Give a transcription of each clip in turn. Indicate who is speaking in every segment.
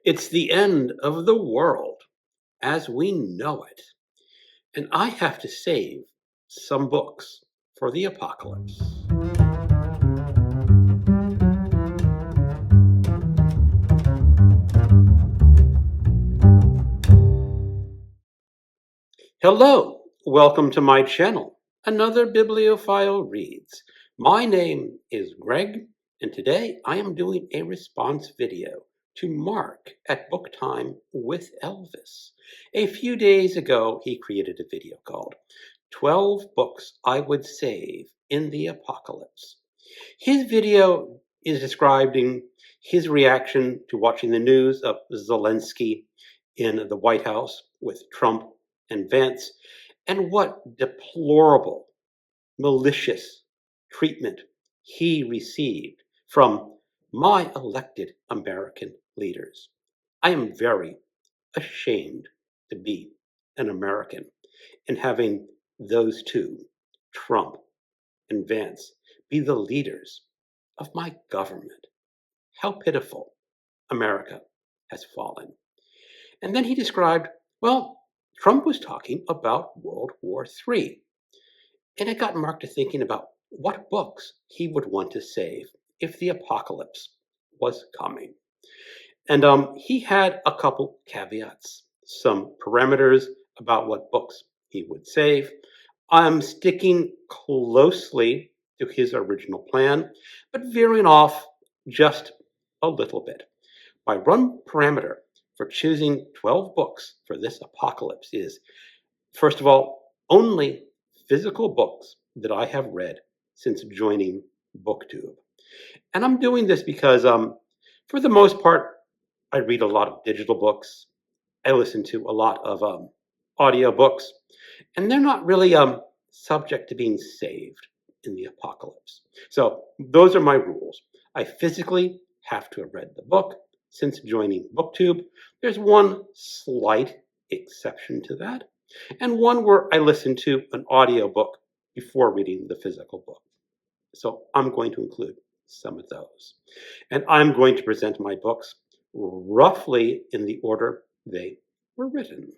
Speaker 1: It's the end of the world as we know it, and I have to save some books for the apocalypse. Hello, welcome to my channel. Another bibliophile reads. My name is Greg, and today I am doing a response video to Mark at Book Time with Elvis. A few days ago, he created a video called 12 Books I Would Save in the Apocalypse. His video is describing his reaction to watching the news of Zelensky in the White House with Trump and Vance, and what deplorable, malicious treatment he received from my elected American leaders. I am very ashamed to be an American and having those two, Trump and Vance, be the leaders of my government. How pitiful America has fallen. And then he described, well, Trump was talking about World War III. And it got Mark to thinking about what books he would want to save if the apocalypse was coming. And he had a couple caveats, some parameters about what books he would save. I'm sticking closely to his original plan, but veering off just a little bit. My one parameter for choosing 12 books for this apocalypse is, first of all, only physical books that I have read since joining BookTube. And I'm doing this because, for the most part, I read a lot of digital books. I listen to a lot of audio books, and they're not really subject to being saved in the apocalypse. So those are my rules. I physically have to have read the book since joining BookTube. There's one slight exception to that, and one where I listen to an audiobook before reading the physical book. So I'm going to include some of those. And I'm going to present my books roughly in the order they were written.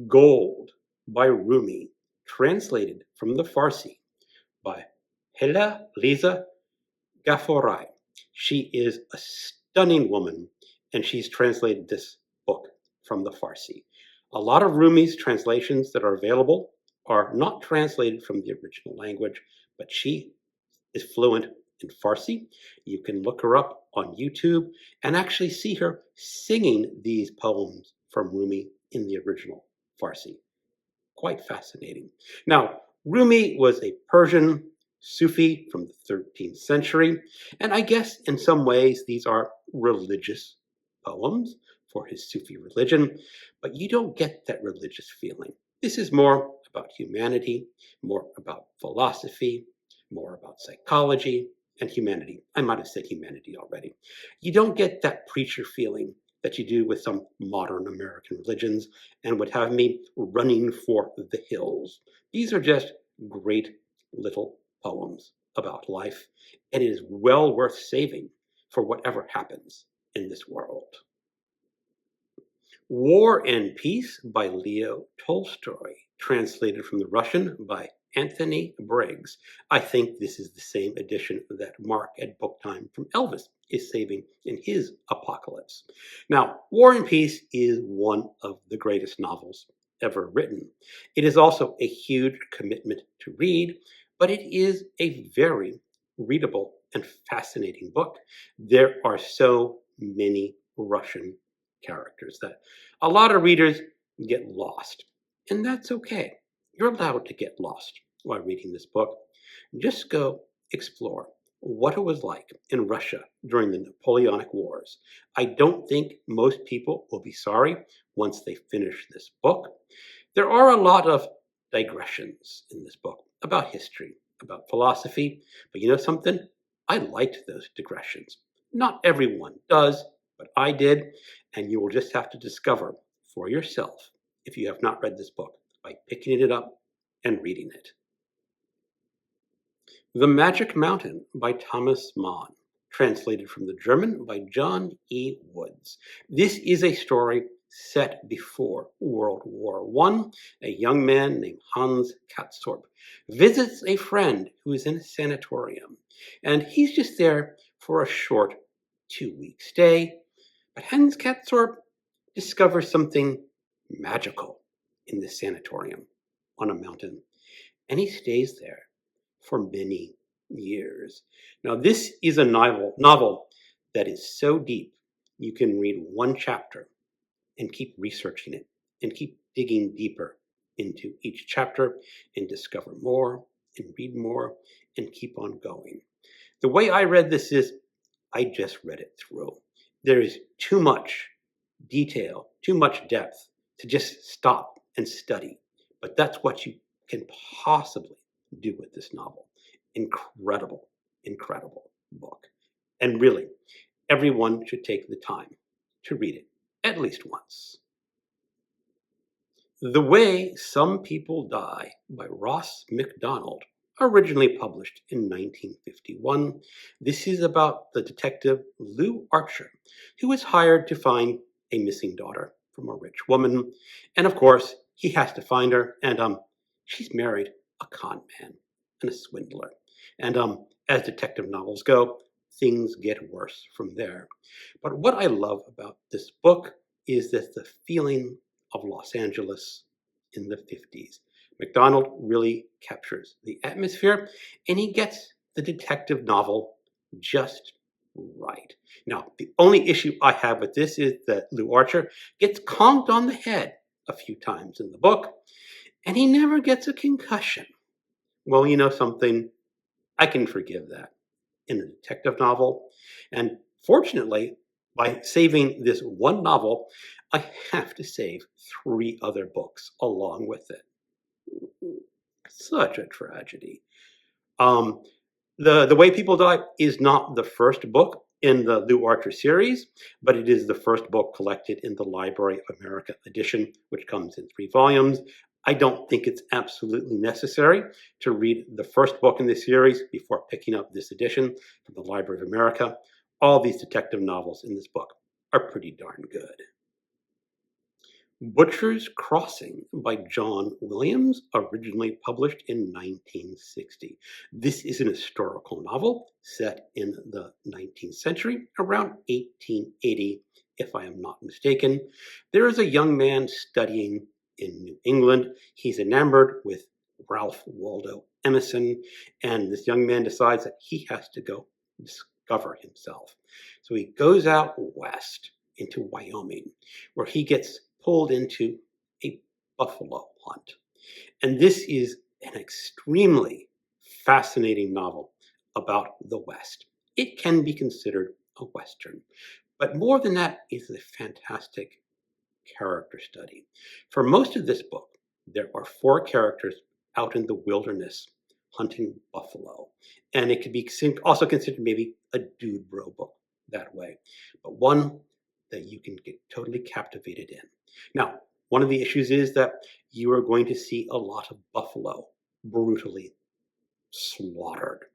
Speaker 1: Gold by Rumi, translated from the Farsi by Hela Liza Ghaffari. She is a stunning woman, and she's translated this book from the Farsi. A lot of Rumi's translations that are available are not translated from the original language, but she is fluent in Farsi. You can look her up on YouTube and actually see her singing these poems from Rumi in the original Farsi. Quite fascinating. Now, Rumi was a Persian Sufi from the 13th century, and I guess in some ways these are religious poems for his Sufi religion, but you don't get that religious feeling. This is more about humanity, more about philosophy, more about psychology and humanity. I might have said humanity already. You don't get that preacher feeling that you do with some modern American religions and would have me running for the hills. These are just great little poems about life, and it is well worth saving for whatever happens in this world. War and Peace by Leo Tolstoy, translated from the Russian by Anthony Briggs. I think this is the same edition that Mark at Book Time from Elvis is saving in his apocalypse. Now, War and Peace is one of the greatest novels ever written. It is also a huge commitment to read, but it is a very readable and fascinating book. There are so many Russian characters that a lot of readers get lost, and that's okay. You're allowed to get lost while reading this book. Just go explore what it was like in Russia during the Napoleonic Wars. I don't think most people will be sorry once they finish this book. There are a lot of digressions in this book about history, about philosophy, but you know something? I liked those digressions. Not everyone does, but I did, and you will just have to discover for yourself if you have not read this book by picking it up and reading it. The Magic Mountain by Thomas Mann. translated from the German by John E. Woods. This is a story set before World War I. A young man named Hans Katzorp visits a friend who is in a sanatorium, and he's just there for a short 2-week stay. But Hans Katzorp discovers something magical in the sanatorium on a mountain, and he stays there for many years. Now, this is a novel that is so deep, you can read one chapter and keep researching it and keep digging deeper into each chapter and discover more and read more and keep on going. The way I read this is I just read it through. There is too much detail, too much depth to just stop and study. But that's what you can possibly do with this novel. Incredible, incredible book. And really, everyone should take the time to read it at least once. The Way Some People Die by Ross MacDonald, originally published in 1951. This is about the detective Lou Archer, who is hired to find a missing daughter from a rich woman. And of course, he has to find her, and she's married a con man and a swindler. And as detective novels go, things get worse from there. But what I love about this book is that the feeling of Los Angeles in the 50s. MacDonald really captures the atmosphere, and he gets the detective novel just right. Now, the only issue I have with this is that Lou Archer gets conked on the head a few times in the book, and he never gets a concussion. Well, you know something? I can forgive that in a detective novel. And fortunately, by saving this one novel, I have to save 3 other books along with it. Such a tragedy. The Way People Die is not the first book in the Lou Archer series, but it is the first book collected in the Library of America edition, which comes in 3 volumes. I don't think it's absolutely necessary to read the first book in the series before picking up this edition from the Library of America. All these detective novels in this book are pretty darn good. Butcher's Crossing by John Williams, originally published in 1960. This is an historical novel set in the 19th century, around 1880, if I am not mistaken. There is a young man studying in New England. He's enamored with Ralph Waldo Emerson, and this young man decides that he has to go discover himself. So he goes out west into Wyoming, where he gets pulled into a buffalo hunt. And this is an extremely fascinating novel about the West. It can be considered a Western, but more than that, it's a fantastic character study. For most of this book, there are 4 characters out in the wilderness hunting buffalo. And it could be also considered maybe a dude bro book that way, but one that you can get totally captivated in. Now, one of the issues is that you are going to see a lot of buffalo brutally slaughtered.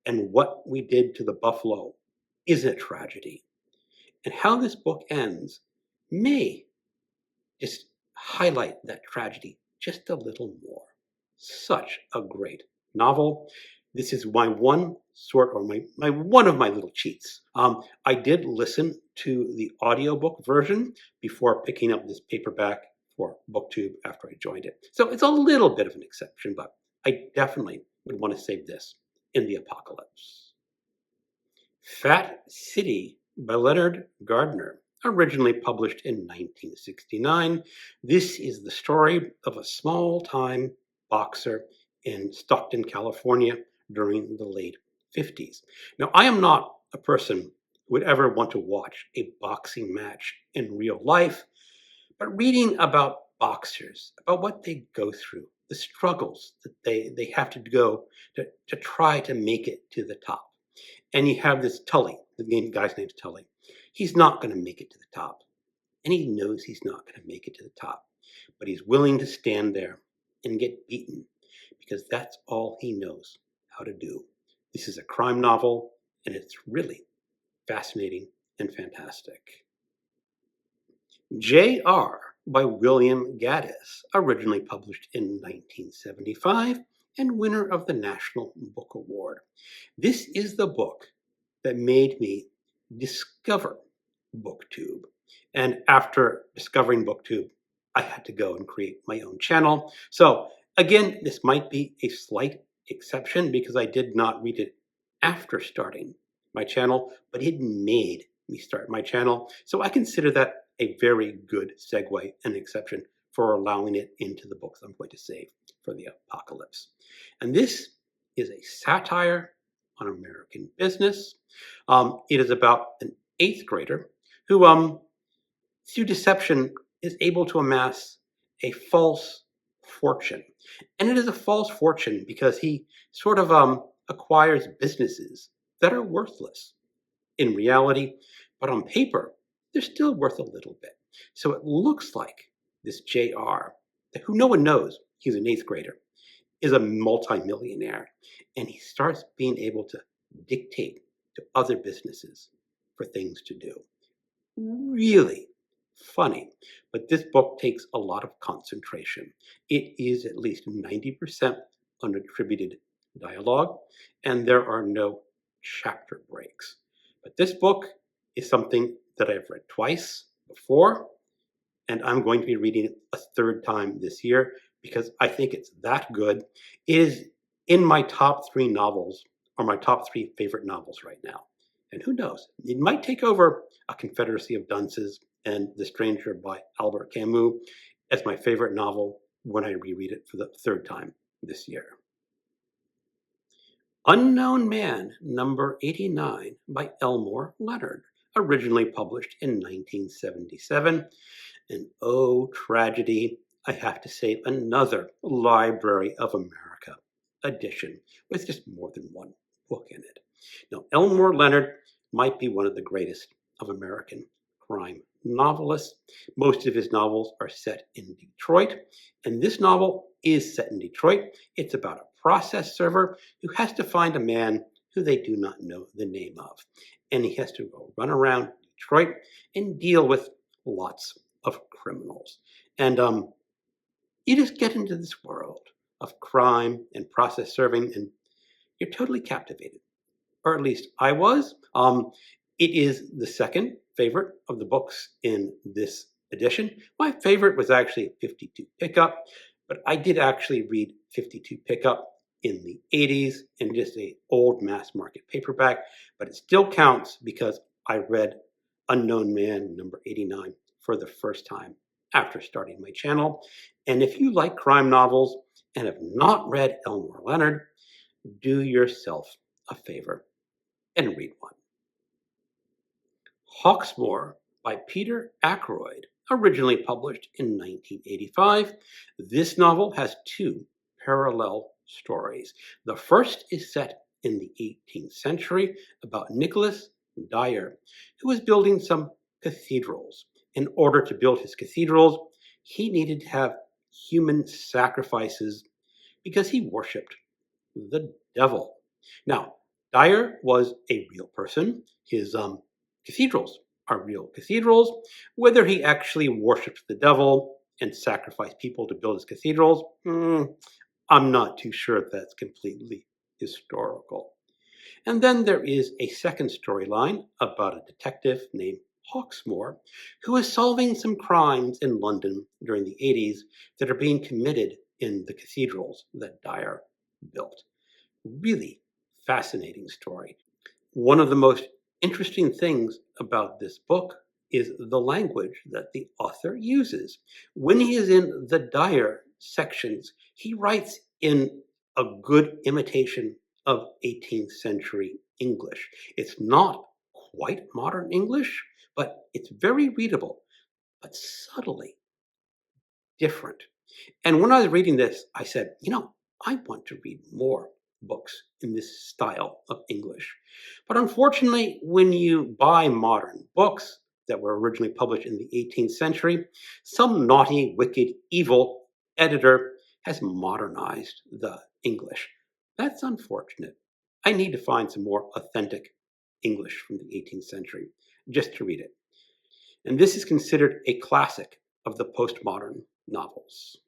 Speaker 1: And what we did to the buffalo is a tragedy. And how this book ends may just highlight that tragedy just a little more. Such a great novel. This is my one of my little cheats. I did listen to the audiobook version before picking up this paperback for BookTube after I joined it. So it's a little bit of an exception, but I definitely would want to save this in the apocalypse. Fat City by Leonard Gardner, originally published in 1969. This is the story of a small-time boxer in Stockton, California during the late 50s. Now, I am not a person who would ever want to watch a boxing match in real life, but reading about boxers, about what they go through, the struggles that they have to go to try to make it to the top. And you have this Tully, the guy's name's Tully. He's not going to make it to the top. And he knows he's not going to make it to the top. But he's willing to stand there and get beaten because that's all he knows how to do. This is a crime novel, and it's really fascinating and fantastic. J.R. by William Gaddis, originally published in 1975 and winner of the National Book Award. This is the book that made me discover BookTube. And after discovering BookTube, I had to go and create my own channel. So again, this might be a slight exception because I did not read it after starting my channel, but it made me start my channel. So I consider that a very good segue and exception for allowing it into the books I'm going to save for the apocalypse. And this is a satire on American business. It is about an 8th grader who, through deception, is able to amass a false fortune. And it is a false fortune because he sort of acquires businesses that are worthless in reality, but on paper, they're still worth a little bit. So it looks like this JR, who no one knows, he's an 8th grader, is a multimillionaire, and he starts being able to dictate to other businesses for things to do. Really funny, but this book takes a lot of concentration. It is at least 90% unattributed dialogue, and there are no chapter breaks. But this book is something that I've read twice before, and I'm going to be reading it a 3rd time this year because I think it's that good. It is in my top 3 novels, or my top 3 favorite novels right now. And who knows, it might take over A Confederacy of Dunces and The Stranger by Albert Camus as my favorite novel when I reread it for the 3rd time this year. Unknown Man, number 89 by Elmore Leonard, originally published in 1977. And oh, tragedy, I have to say, another Library of America edition with just more than one book in it. Now, Elmore Leonard might be one of the greatest of American crime novelists. Most of his novels are set in Detroit, and this novel is set in Detroit. It's about a process server who has to find a man who they do not know the name of. And he has to go run around Detroit and deal with lots of criminals. And you just get into this world of crime and process serving, and you're totally captivated. Or at least I was. It is the 2nd favorite of the books in this edition. My favorite was actually 52 Pickup, but I did actually read 52 Pickup in the 80s in just an old mass market paperback, but it still counts because I read Unknown Man number 89 for the first time after starting my channel. And if you like crime novels and have not read Elmore Leonard, do yourself a favor and read one. Hawksmoor by Peter Ackroyd, originally published in 1985. This novel has 2 parallel stories. The first is set in the 18th century about Nicholas Dyer, who was building some cathedrals. In order to build his cathedrals, he needed to have human sacrifices because he worshipped the devil. Now, Dyer was a real person. His cathedrals are real cathedrals. Whether he actually worshipped the devil and sacrificed people to build his cathedrals, I'm not too sure if that's completely historical. And then there is a second storyline about a detective named Hawksmoor who is solving some crimes in London during the 80s that are being committed in the cathedrals that Dyer built. Really fascinating story. One of the most interesting things about this book is the language that the author uses. When he is in the Dyer sections, he writes in a good imitation of 18th century English. It's not quite modern English, but it's very readable, but subtly different. And when I was reading this, I said, I want to read more books in this style of English. But unfortunately, when you buy modern books that were originally published in the 18th century, some naughty, wicked, evil editor has modernized the English. That's unfortunate. I need to find some more authentic English from the 18th century, just to read it. And this is considered a classic of the postmodern novels.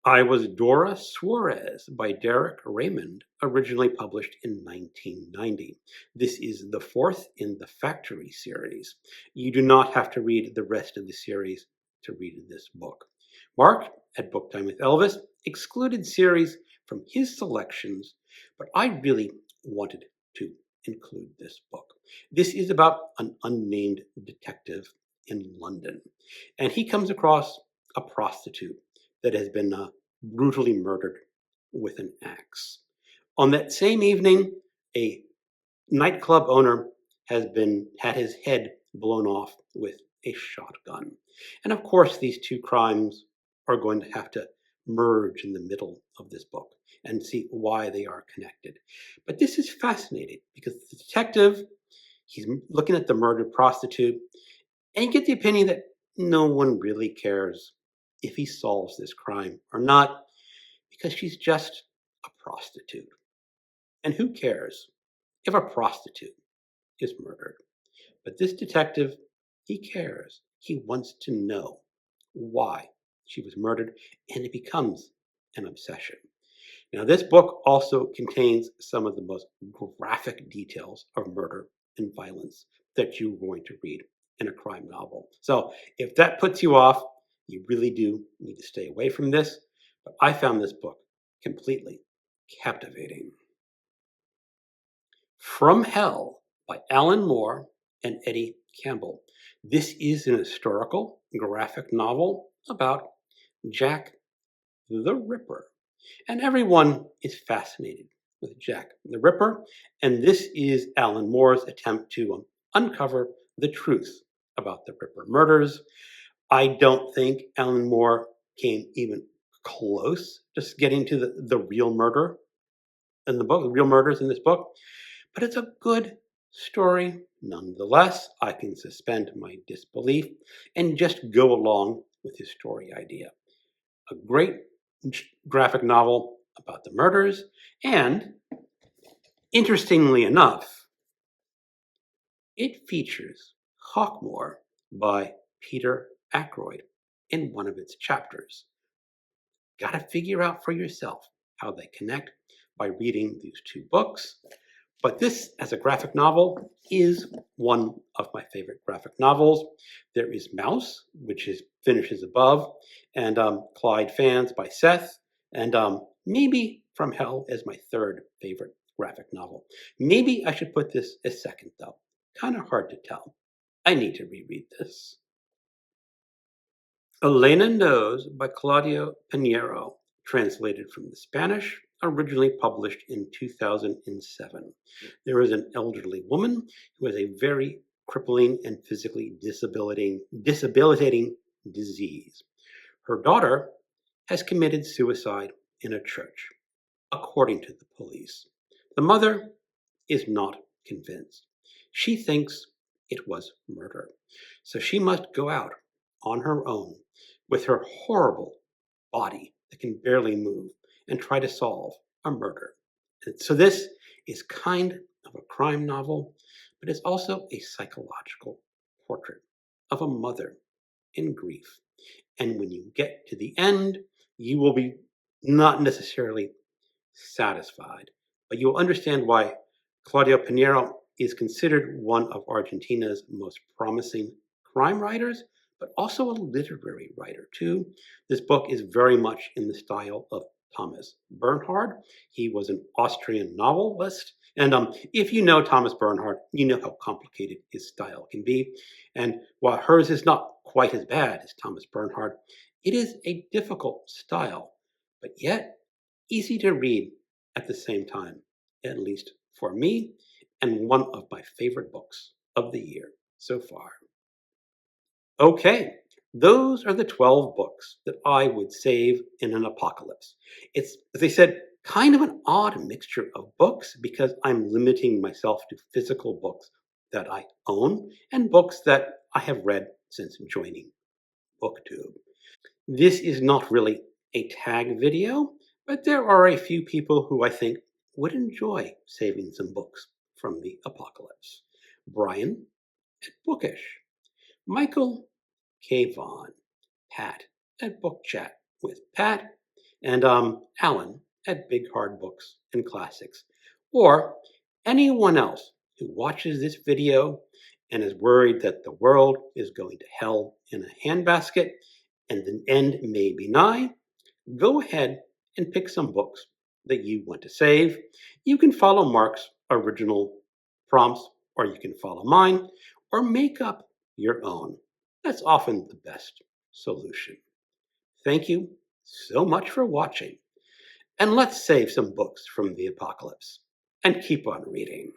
Speaker 1: I Was Dora Suarez by Derek Raymond, originally published in 1990. This is the fourth in the Factory series. You do not have to read the rest of the series to read this book. Mark, at Book Time with Elvis, excluded series from his selections, but I really wanted to include this book. This is about an unnamed detective in London, and he comes across a prostitute that has been brutally murdered with an axe. On that same evening, a nightclub owner had his head blown off with a shotgun. And of course, these two crimes are going to have to merge in the middle of this book and see why they are connected. But this is fascinating because the detective, he's looking at the murdered prostitute, and you get the opinion that no one really cares if he solves this crime or not, because she's just a prostitute. And who cares if a prostitute is murdered? But this detective, he cares. He wants to know why she was murdered, and it becomes an obsession. Now, this book also contains some of the most graphic details of murder and violence that you're going to read in a crime novel. So if that puts you off, you really do need to stay away from this. But I found this book completely captivating. From Hell by Alan Moore and Eddie Campbell. This is an historical graphic novel about Jack the Ripper. And everyone is fascinated with Jack the Ripper. And this is Alan Moore's attempt to uncover the truth about the Ripper murders. I don't think Alan Moore came even close to getting to the real murder in the book, the real murders in this book. But it's a good story. Nonetheless, I can suspend my disbelief and just go along with his story idea. A great graphic novel about the murders, and interestingly enough, it features Hawkmoor by Peter Ackroyd in one of its chapters. Gotta figure out for yourself how they connect by reading these two books. But this, as a graphic novel, is one of my favorite graphic novels. There is Mouse, which finishes above, and Clyde Fans by Seth, and maybe From Hell as my third favorite graphic novel. Maybe I should put this as second, though. Kind of hard to tell. I need to reread this. Elena Knows by Claudio Pineiro, translated from the Spanish, originally published in 2007. There is an elderly woman who has a very crippling and physically debilitating disease. Her daughter has committed suicide in a church, according to the police. The mother is not convinced. She thinks it was murder. So she must go out on her own with her horrible body that can barely move and try to solve a murder. So this is kind of a crime novel, but it's also a psychological portrait of a mother in grief. And when you get to the end, you will be not necessarily satisfied, but you'll understand why Claudio Pineiro is considered one of Argentina's most promising crime writers, but also a literary writer too. This book is very much in the style of Thomas Bernhard. He was an Austrian novelist. And if you know Thomas Bernhard, you know how complicated his style can be. And while hers is not quite as bad as Thomas Bernhard, it is a difficult style, but yet easy to read at the same time, at least for me, and one of my favorite books of the year so far. Okay, those are the 12 books that I would save in an apocalypse. It's, as I said, kind of an odd mixture of books because I'm limiting myself to physical books that I own and books that I have read since joining BookTube. This is not really a tag video, but there are a few people who I think would enjoy saving some books from the Apocalypse. Brian at Bookish. Michael K. Vaughn. Pat at Book Chat with Pat. And Alan at Big Hard Books and Classics. Or anyone else who watches this video and is worried that the world is going to hell in a handbasket and the end may be nigh, go ahead and pick some books that you want to save. You can follow Mark's original prompts, or you can follow mine, or make up your own. That's often the best solution. Thank you so much for watching, and let's save some books from the apocalypse and keep on reading.